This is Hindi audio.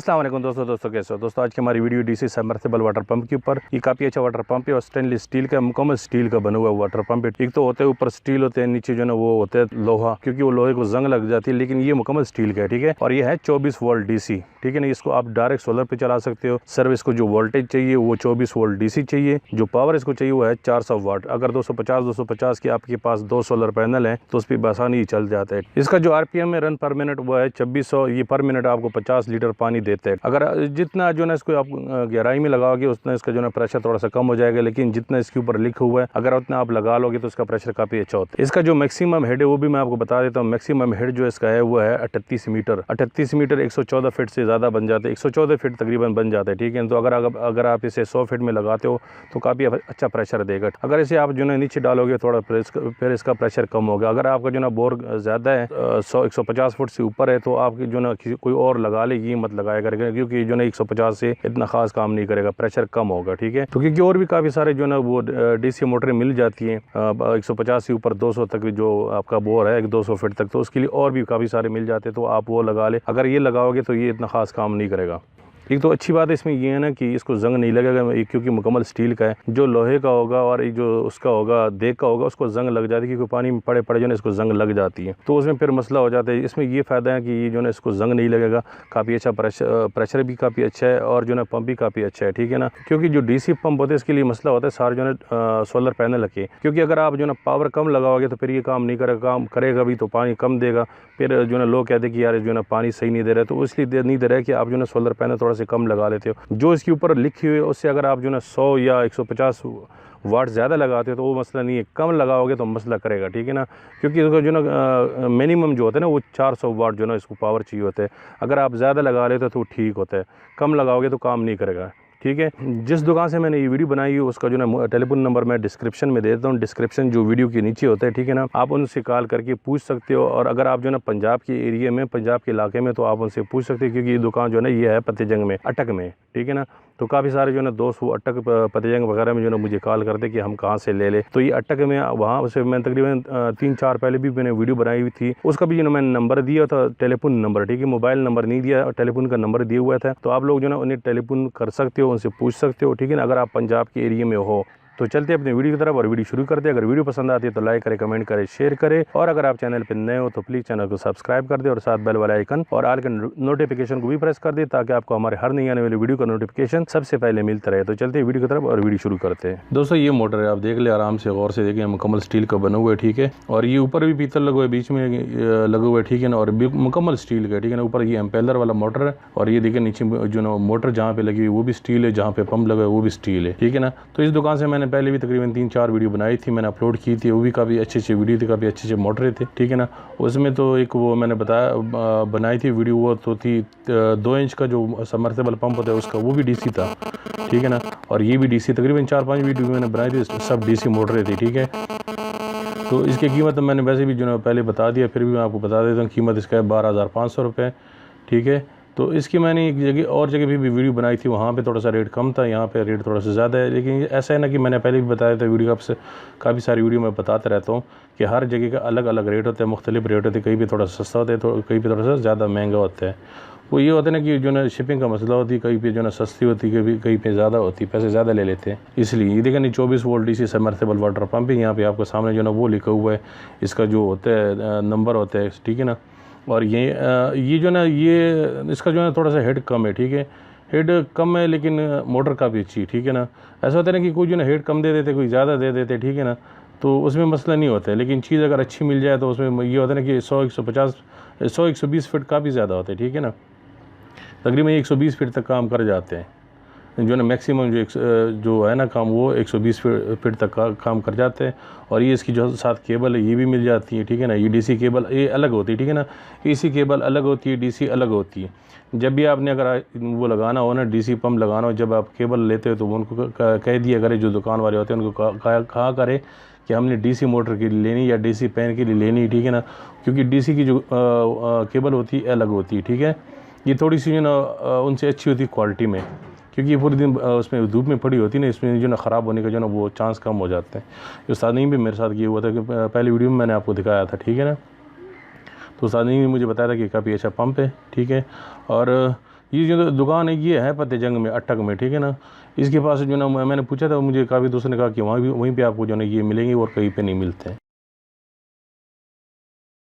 अस्सलाम वालेकुम दोस्तों कैसे हो दोस्तों। आज की हमारी video DC submersible water pump के ऊपर। ये काफ़ी अच्छा वाटर पंप है और स्टेनलेस स्टील का, मुकम्मल स्टील का बना हुआ वाटर पंप है। एक तो होते हैं ऊपर स्टील होते हैं, नीचे जो है ना वो होते हैं लोहा, क्योंकि वो लोहे को जंग लग जाती है, लेकिन ये मुकम्मल स्टील का है। ठीक है, और ये है 24 वोल्ट डीसी। ठीक है ना, इसको आप डायरेक्ट सोलर पे चला सकते हो। सर्विस को जो वोल्टेज चाहिए वो 24 वोल्ट डीसी चाहिए। जो पावर इसको चाहिए वो है 400 वाट। अगर 250 के आपके पास 2 सोलर पैनल हैं तो उस पर आसानी चल जाता है। इसका जो आरपीएम है रन पर मिनट वो है 2600। ये पर मिनट आपको 50 लीटर पानी देते हैं। अगर जितना जो ना इसको आप गहराई में लगाओगे उतना इसका जो ना प्रेशर थोड़ा सा कम हो जाएगा, लेकिन जितना इसके ऊपर लिखा हुआ है अगर उतना आप लगा लोगे तो इसका प्रेशर काफ़ी अच्छा होता है। इसका जो मैक्सिमम हेड है वो भी मैं आपको बता देता हूँ। मैक्सिमम हेड जो इसका है वो है 38 मीटर। 38 मीटर 114 फीट से ज़्यादा बन जाते हैं, 114 फीट तकरीबन बन जाता है। ठीक है, तो अगर आप इसे 100 फीट में लगाते हो तो काफ़ी अच्छा प्रेशर देगा। अगर इसे आप जो ना नीचे डालोगे थोड़ा फिर इसका प्रेशर कम होगा। अगर आपका जो ना बोर ज़्यादा है 150 फुट से ऊपर है तो आपकी जो ना कोई और लगा ले, ये मत लगाया करेगा, क्योंकि जो ना 150 से इतना खास काम नहीं करेगा, प्रेशर कम होगा। ठीक है, तो क्योंकि और भी काफ़ी सारे जो ना वो डीसी मोटरें मिल जाती हैं 150 से ऊपर 200 तक जो आपका बोर है 200 फीट तक, तो उसके लिए और भी काफ़ी सारे मिल जाते हैं, तो आप वो लगा ले। अगर ये लगाओगे तो ये इतना खास काम नहीं करेगा। एक तो अच्छी बात है इसमें ये है ना कि इसको जंग नहीं लगेगा, क्योंकि मुकम्मल स्टील का है। जो लोहे का होगा और जो उसका होगा देग का होगा उसको जंग लग जाती है, क्योंकि पानी में पड़े जो ना इसको जंग लग जाती है, तो उसमें फिर मसला हो जाता है। इसमें ये फ़ायदा है कि ये जो ना इसको जंग नहीं लगेगा, काफ़ी अच्छा प्रेशर भी काफ़ी अच्छा है और जो ना पंप भी काफ़ी अच्छा है। ठीक है ना, क्योंकि जो डीसी पंप होते हैं इसके लिए मसला होता है सारे जो ना सोलर पैनल के, क्योंकि अगर आप जो ना पावर कम लगाओगे तो फिर ये काम नहीं करेगा। काम करेगा भी तो पानी कम देगा, फिर जो ना लोग कहते हैं कि यार जो ना पानी सही नहीं दे रहा है, तो इसलिए नहीं दे रहा है कि आप जो ना सोलर पैनल थोड़ा से कम लगा लेते हो। जो इसके ऊपर लिखी हुई है उससे अगर आप जो ना 100 या 150 वाट ज़्यादा लगाते हो तो वो मसला नहीं है, कम लगाओगे तो मसला करेगा। ठीक है ना, क्योंकि इसका जो ना मिनिमम जो होता है ना वो 400 वाट जो ना इसको पावर चाहिए होता है। अगर आप ज़्यादा लगा लेते हो तो ठीक होता है, कम लगाओगे तो काम नहीं करेगा। ठीक है, जिस दुकान से मैंने ये वीडियो बनाई है उसका जो ना टेलीफोन नंबर मैं डिस्क्रिप्शन में दे देता हूँ। डिस्क्रिप्शन जो वीडियो के नीचे होता है, ठीक है ना, आप उनसे कॉल करके पूछ सकते हो। और अगर आप जो ना पंजाब के एरिया में, पंजाब के इलाके में, तो आप उनसे पूछ सकते हो, क्योंकि ये दुकान जो है ना ये है फतेहजंग में, अटक में। ठीक है ना, तो काफ़ी सारे जो ना दोस्त वो अटक फतेहजंग वगैरह में जो ना मुझे कॉल करते कि हम कहाँ से ले ले, तो ये अटक में वहाँ से मैं तकरीबन 3-4 पहले भी मैंने वीडियो बनाई हुई थी, उसका भी जो ना मैंने नंबर दिया था, टेलीफोन नंबर। ठीक है, मोबाइल नंबर नहीं दिया, टेलीफोन का नंबर दिया हुआ था, तो आप लोग जो ना उन्हें टेलीफोन कर सकते हो, उनसे पूछ सकते हो। ठीक है ना, अगर आप पंजाब के एरिया में हो तो चलते हैं अपनी वीडियो की तरफ और वीडियो शुरू करते हैं। अगर वीडियो पसंद आती है तो लाइक करें, कमेंट करें, शेयर करें, और अगर आप चैनल पर नए हो तो प्लीज़ चैनल को सब्सक्राइब कर दें और साथ बेल वाला आइकन और ऑल के नोटिफिकेशन को भी प्रेस कर दें, ताकि आपको हमारे हर नई आने वाली वीडियो का नोटिफिकेशन सबसे पहले मिलता रहे। तो चलते हैं वीडियो की तरफ और वीडियो शुरू करते हैं। दोस्तों ये मोटर है, आप देख ले आराम से, गौर से देखें, मुकम्मल स्टील का बना हुआ है। ठीक है, और ये ऊपर भी पीतल लगा हुआ है, बीच में लगा हुआ है। ठीक है ना, और मुकम्मल स्टील का। ठीक है ना, ऊपर ये एम्पेलर वाला मोटर है, और ये देखिए नीचे जो ना मोटर जहाँ पे लगी हुई वो भी स्टील है, जहाँ पे पंप लगा है वो भी स्टील है। ठीक है ना, तो इस दुकान से मैंने पहले भी तकरीबन 3-4 वीडियो बनाई थी, मैंने अपलोड की थी, वो भी काफ़ी अच्छे वीडियो थे, काफ़ी अच्छे मोटरें थे। ठीक है ना, उसमें तो एक वो मैंने बनाई थी वीडियो, वो तो थी 2 इंच का जो सबमर्सिबल पंप होता है उसका, वो भी डीसी था। ठीक है ना, और ये भी डीसी, तकरीबन 4-5 वीडियो मैंने बनाई थी, सब डीसी मोटरें थी। ठीक है, तो इसकी कीमत मैंने वैसे भी जो ना पहले बता दिया, फिर भी मैं आपको बता देता हूँ। कीमत इसका है 12,500 रुपये। ठीक है, तो इसकी मैंने एक जगह और जगह भी वीडियो बनाई थी, वहाँ पे थोड़ा सा रेट कम था, यहाँ पे रेट थोड़ा सा ज़्यादा है। लेकिन ऐसा है ना कि मैंने पहले भी बताया था वीडियो, आपसे काफ़ी सारी वीडियो मैं बताता रहता हूँ कि हर जगह का अलग अलग रेट होता है, मुख्तलिफ रेट होते हैं। कहीं पे थोड़ा सा सस्ता होता है तो कहीं पे थोड़ा सा ज़्यादा महंगा होता है। वो ये होता है ना कि जो ना शिपिंग का मसला होती है, कहीं पे जो ना सस्ती होती है, कहीं पे ज़्यादा होती है, पैसे ज़्यादा ले लेते हैं। इसलिए ये देखा नहीं 24 volt DC submersible water pump है। यहाँ पे आपके सामने जो ना वो लिखा हुआ है, इसका जो होता है नंबर होता है। ठीक है ना, और ये जो ना ये इसका जो है थोड़ा सा हेड कम है। ठीक है, हेड कम है लेकिन मोटर काफ़ी अच्छी है। ठीक है ना, ऐसा होता है ना कि कोई जो ना हेड कम दे देते, कोई ज़्यादा दे देते। ठीक है ना, तो उसमें मसला नहीं होता है, लेकिन चीज़ अगर अच्छी मिल जाए तो उसमें ये होता है ना कि 100-120 फीट काफ़ी ज़्यादा होता है। ठीक है ना, तकरीबन 120 फीट तक काम कर जाते हैं, जो ना मैक्सिमम जो है ना काम, वो 120 फीट तक काम कर जाते हैं। और ये इसकी जो साथ केबल है ये भी मिल जाती है। ठीक है ना, ये डीसी केबल ये अलग होती है। ठीक है ना, एसी केबल अलग होती है, डीसी अलग होती है। जब भी आपने अगर वो लगाना हो ना, डीसी पंप लगाना हो, जब आप केबल लेते हो तो उनको कह दिया करें, जो दुकान वाले होते हैं उनको कहा करें कि हमने डीसी मोटर के लिए लेनी या डीसी पैन के लिए लेनी। ठीक है ना, क्योंकि डीसी की जो केबल होती है अलग होती है। ठीक है, ये थोड़ी सी जो ना उनसे अच्छी होती है क्वालिटी में, क्योंकि ये पूरे दिन उसमें धूप में पड़ी होती है ना, इसमें जो ना ख़राब होने का जो ना वो चांस कम हो जाते हैं। उस्ताद ने भी मेरे साथ ये हुआ था कि पहले वीडियो में मैंने आपको दिखाया था। ठीक है ना, तो उस्ताद ने मुझे बताया था कि काफ़ी अच्छा पंप है। ठीक है, और ये जो दुकान है ये है फतेहजंग में, अटक में, ठीक है ना। इसके पास जो ना मैंने पूछा था, मुझे काफ़ी दोस्तों ने कहा कि वहीं पे आपको जो है ये मिलेंगे और कहीं पे नहीं मिलते हैं।